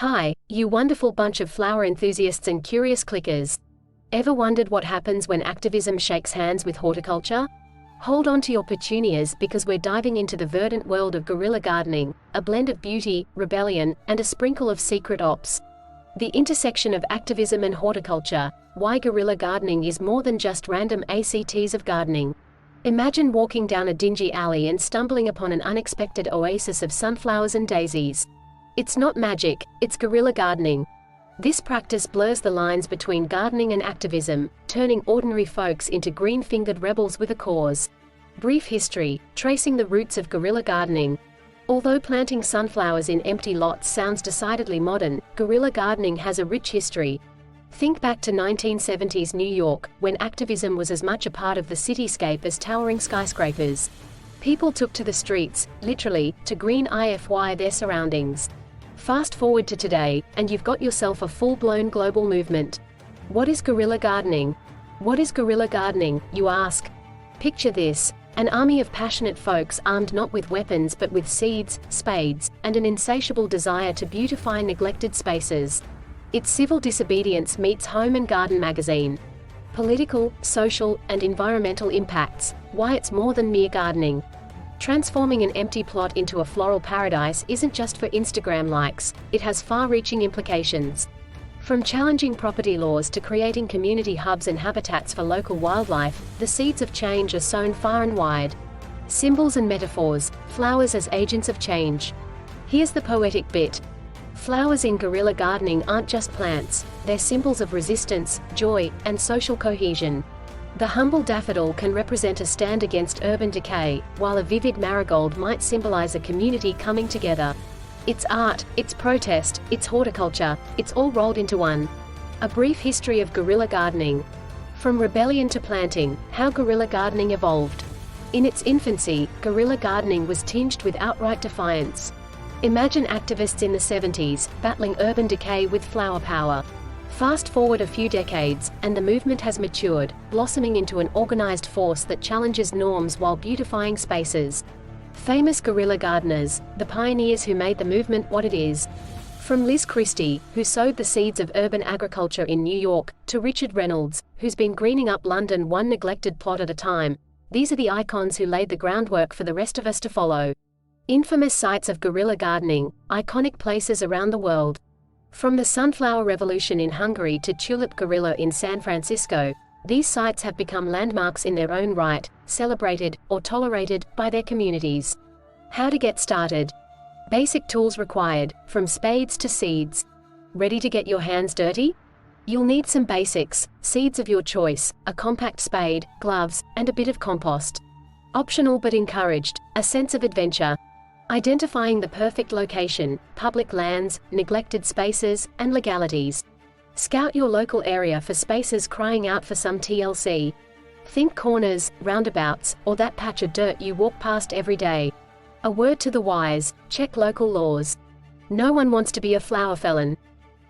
Hi, you wonderful bunch of flower enthusiasts and curious clickers. Ever wondered what happens when activism shakes hands with horticulture? Hold on to your petunias because we're diving into the verdant world of guerrilla gardening, a blend of beauty, rebellion, and a sprinkle of secret ops. The intersection of activism and horticulture, why guerrilla gardening is more than just random ACTs of gardening. Imagine walking down a dingy alley and stumbling upon an unexpected oasis of sunflowers and daisies. It's not magic, it's guerrilla gardening. This practice blurs the lines between gardening and activism, turning ordinary folks into green-fingered rebels with a cause. Brief history, tracing the roots of guerrilla gardening. Although planting sunflowers in empty lots sounds decidedly modern, guerrilla gardening has a rich history. Think back to 1970s New York, when activism was as much a part of the cityscape as towering skyscrapers. People took to the streets, literally, to greenify their surroundings. Fast forward to today, and you've got yourself a full-blown global movement. What is guerrilla gardening? What is guerrilla gardening, you ask? Picture this: an army of passionate folks armed not with weapons but with seeds, spades, and an insatiable desire to beautify neglected spaces. It's civil disobedience meets Home and Garden magazine. Political, social, and environmental impacts, why it's more than mere gardening. Transforming an empty plot into a floral paradise isn't just for Instagram likes, it has far-reaching implications. From challenging property laws to creating community hubs and habitats for local wildlife, the seeds of change are sown far and wide. Symbols and metaphors, flowers as agents of change. Here's the poetic bit. Flowers in guerrilla gardening aren't just plants, they're symbols of resistance, joy, and social cohesion. The humble daffodil can represent a stand against urban decay, while a vivid marigold might symbolize a community coming together. It's art, it's protest, it's horticulture, it's all rolled into one. A brief history of guerrilla gardening. From rebellion to planting, how guerrilla gardening evolved. In its infancy, guerrilla gardening was tinged with outright defiance. Imagine activists in the 70s, battling urban decay with flower power. Fast forward a few decades, and the movement has matured, blossoming into an organized force that challenges norms while beautifying spaces. Famous guerrilla gardeners, the pioneers who made the movement what it is. From Liz Christy, who sowed the seeds of urban agriculture in New York, to Richard Reynolds, who's been greening up London one neglected plot at a time, these are the icons who laid the groundwork for the rest of us to follow. Infamous sites of guerrilla gardening, iconic places around the world. From the sunflower revolution in Hungary to tulip guerrilla in San Francisco, these sites have become landmarks in their own right, celebrated, or tolerated, by their communities. How to get started. Basic tools required, from spades to seeds. Ready to get your hands dirty? You'll need some basics, seeds of your choice, a compact spade, gloves, and a bit of compost. Optional but encouraged, a sense of adventure. Identifying the perfect location, public lands, neglected spaces, and legalities. Scout your local area for spaces crying out for some TLC. Think corners, roundabouts, or that patch of dirt you walk past every day. A word to the wise, check local laws. No one wants to be a flower felon.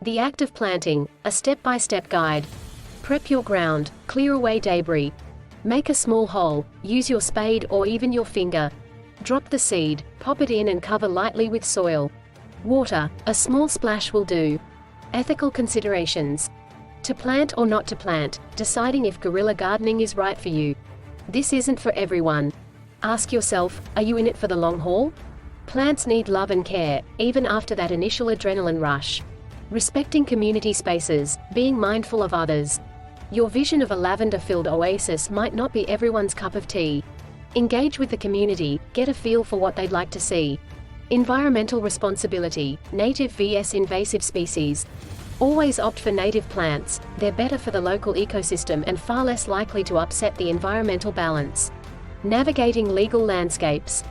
The act of planting, a step-by-step guide. Prep your ground, clear away debris. Make a small hole, use your spade or even your finger. Drop the seed, pop it in and cover lightly with soil. Water, a small splash will do. Ethical considerations. To plant or not to plant, deciding if guerrilla gardening is right for you. This isn't for everyone. Ask yourself, are you in it for the long haul? Plants need love and care, even after that initial adrenaline rush. Respecting community spaces, being mindful of others. Your vision of a lavender-filled oasis might not be everyone's cup of tea. Engage with the community, get a feel for what they'd like to see. Environmental responsibility, native vs invasive species. Always opt for native plants, they're better for the local ecosystem and far less likely to upset the environmental balance. Navigating legal landscapes.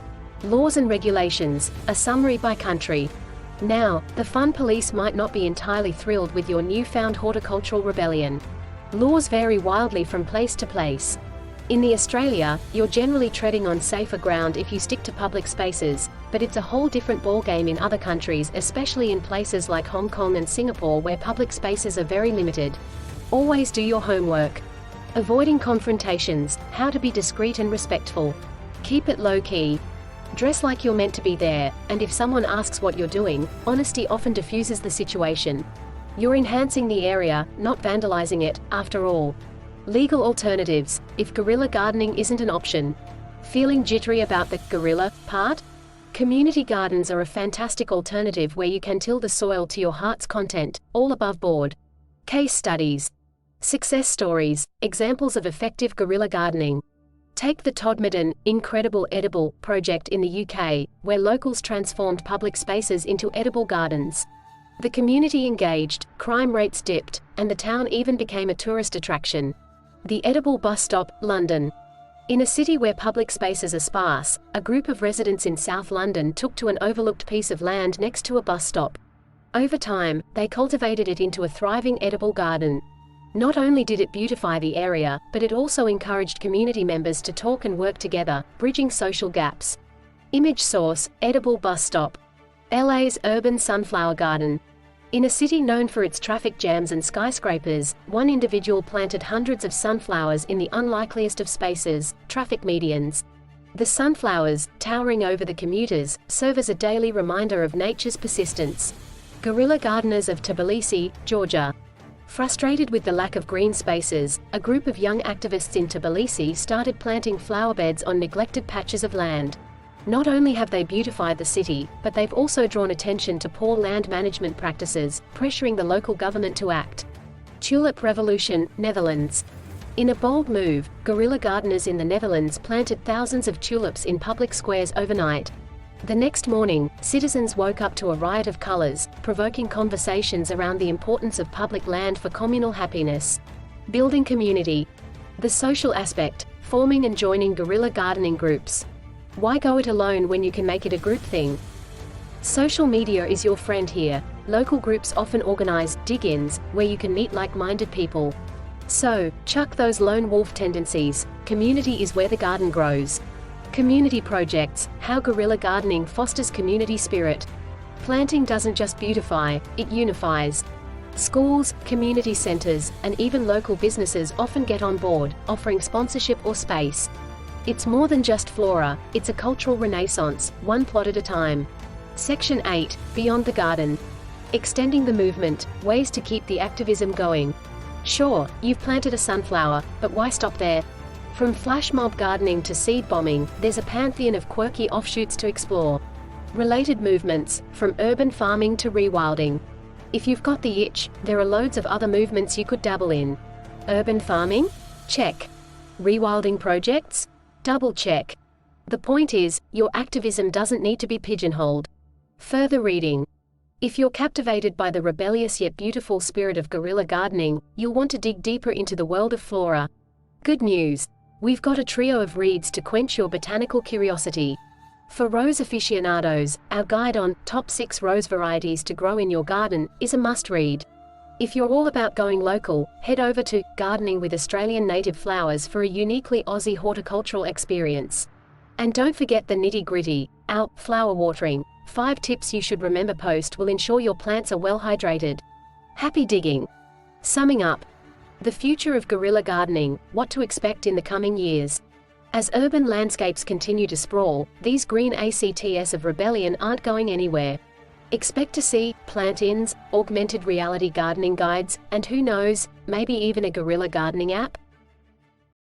Laws and regulations, a summary by country. Now, the fun police might not be entirely thrilled with your newfound horticultural rebellion. Laws vary wildly from place to place. In Australia, you're generally treading on safer ground if you stick to public spaces, but it's a whole different ballgame in other countries, especially in places like Hong Kong and Singapore where public spaces are very limited. Always do your homework. Avoiding confrontations, how to be discreet and respectful. Keep it low-key. Dress like you're meant to be there, and if someone asks what you're doing, honesty often diffuses the situation. You're enhancing the area, not vandalizing it, after all. Legal alternatives, if guerrilla gardening isn't an option. Feeling jittery about the guerrilla part? Community gardens are a fantastic alternative where you can till the soil to your heart's content, all above board. Case studies. Success stories, examples of effective guerrilla gardening. Take the Todmorden Incredible Edible project in the UK, where locals transformed public spaces into edible gardens. The community engaged, crime rates dipped, and the town even became a tourist attraction. The Edible Bus Stop, London. In a city where public spaces are sparse, a group of residents in South London took to an overlooked piece of land next to a bus stop. Over time, they cultivated it into a thriving edible garden. Not only did it beautify the area, but it also encouraged community members to talk and work together, bridging social gaps. Image source, Edible Bus Stop. LA's urban sunflower garden. In a city known for its traffic jams and skyscrapers, one individual planted hundreds of sunflowers in the unlikeliest of spaces, traffic medians. The sunflowers, towering over the commuters, serve as a daily reminder of nature's persistence. Guerrilla gardeners of Tbilisi, Georgia. Frustrated with the lack of green spaces, a group of young activists in Tbilisi started planting flower beds on neglected patches of land. Not only have they beautified the city, but they've also drawn attention to poor land management practices, pressuring the local government to act. Tulip Revolution, Netherlands. In a bold move, guerrilla gardeners in the Netherlands planted thousands of tulips in public squares overnight. The next morning, citizens woke up to a riot of colors, provoking conversations around the importance of public land for communal happiness. Building community. The social aspect, forming and joining guerrilla gardening groups. Why go it alone when you can make it a group thing? Social media is your friend here. Local groups often organize dig-ins, where you can meet like-minded people. So, chuck those lone wolf tendencies. Community is where the garden grows. Community projects, how guerrilla gardening fosters community spirit. Planting doesn't just beautify, it unifies. Schools, community centers, and even local businesses often get on board, offering sponsorship or space. It's more than just flora, it's a cultural renaissance, one plot at a time. Section 8, Beyond the Garden. Extending the movement, ways to keep the activism going. Sure, you've planted a sunflower, but why stop there? From flash mob gardening to seed bombing, there's a pantheon of quirky offshoots to explore. Related movements, from urban farming to rewilding. If you've got the itch, there are loads of other movements you could dabble in. Urban farming? Check. Rewilding projects? Double check. The point is, your activism doesn't need to be pigeonholed. Further reading. If you're captivated by the rebellious yet beautiful spirit of guerrilla gardening, you'll want to dig deeper into the world of flora. Good news. We've got a trio of reads to quench your botanical curiosity. For rose aficionados, our guide on Top 6 Rose Varieties to Grow in Your Garden is a must-read. If you're all about going local, head over to Gardening with Australian Native Flowers for a uniquely Aussie horticultural experience. And don't forget the nitty-gritty, our flower watering, 5 tips you should remember post will ensure your plants are well hydrated. Happy digging! Summing up, the future of guerrilla gardening, what to expect in the coming years. As urban landscapes continue to sprawl, these green ACTs of rebellion aren't going anywhere. Expect to see plant-ins, augmented reality gardening guides, and who knows, maybe even a guerrilla gardening app?